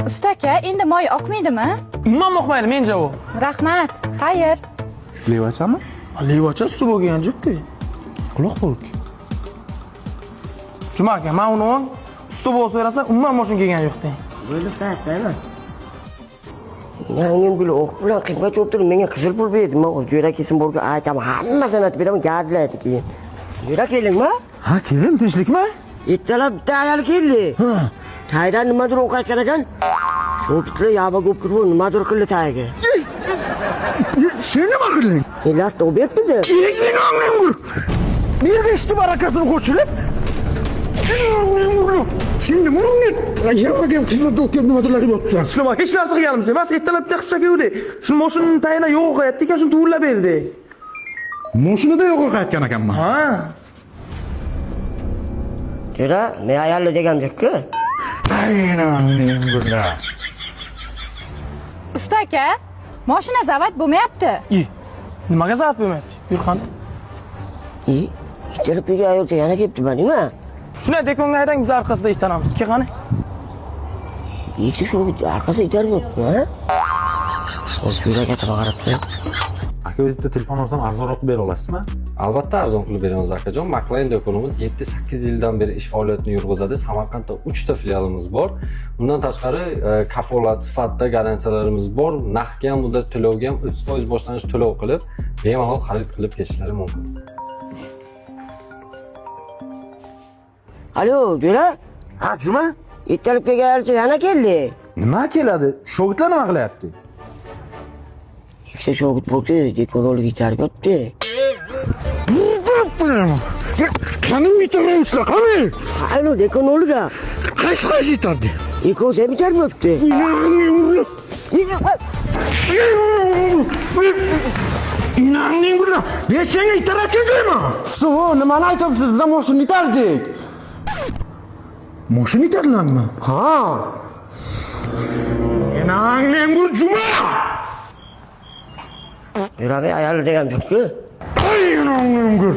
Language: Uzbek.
Usta aka, endi moy oqmaydimi? Umuman oqmaydi, men javob. Rahmat. Xayr. Levachami? Levacha suv bo'lgan jupti. Quloq bo'lk. Juma aka, men uni usta bo'lsa berasan, umuman mashina kelgan yo'q deng. Böyle saatlarmi? Yani böyle ok bilan qiymat o'tirib menga qizil pul berdi. Men jo'ra kesin borga aytaman, hammasini aytib beraman, gadlaydi keyin. Jo'ra kelingmi? Ha, keling, tinchlikmi? Ertalab bitta ayol keldi. Ha. Taydan nimadir o'qayotgan ekan. Shu bitta yaba ko'p kirib nimadir qildi tayiga. Sen nima qilding? Elat o berdi. Bir geçti barakasını koçulup. Şimdi bunu ne? Yapmayayım kızlar doktor numarları yoksa. Sizlar hech narsa qilganimiz emas, ertalab bitta qizcha keldi. Shu mashinani tayinlab yo'q qo'yapti ekan, shuni tuvlab berdi. Moşunu da yok qaytgan ekanman. Ha. Jo'ra, men ayollar degandik-ku. Aynan burada. Usta aka, mashina zavat bo'lmayapti. Nimaga zavat bo'lmayapti? Yur qani. Ertalab bir ayol yana kelibdi, nima? Shuna dekonga haydang, biz orqasida itanamiz. Ke qani? Ikki shu arkasida itarib, ha? O jo'raga qarab turib. Aka o'zingizda telefon olsam arzonroq bera olasizmi? Albatta arzon qilib beramiz akajon. McLaren do'konimiz 7-8 yildan beri ish faoliyatini yurg'izadi. Samarqandda 3 ta filialimiz bor. Bundan tashqari kafolat sifatida garantiyalarimiz bor. Naqdga ham, muddat to'lovga ham 30% boshlanish to'lov qilib, bemalol xarid qilib ketishlari mumkin. Alo, jo'ra? Ha, Juma? Ertalab kelgan ayolcha yana keldi. Nima keladi? Shogirdlar nima qilyapti? Ikkita shogird bo'ldi, dekonolog itarib yotdi. Qanim bitirmayapsiz, qani? Alo, dekonologa. Qaysi itardi? Ikkovi ham itarib yotdi. İnanın burada. Ben seni itaratacağım ha. Su, nimani aytyapsiz? Biz moshini itardik. Moshini itardilarmi? Ha. İnanın bu Cuma. Jo'ra, men ayollar degandik-ku. Ay, inanın bu.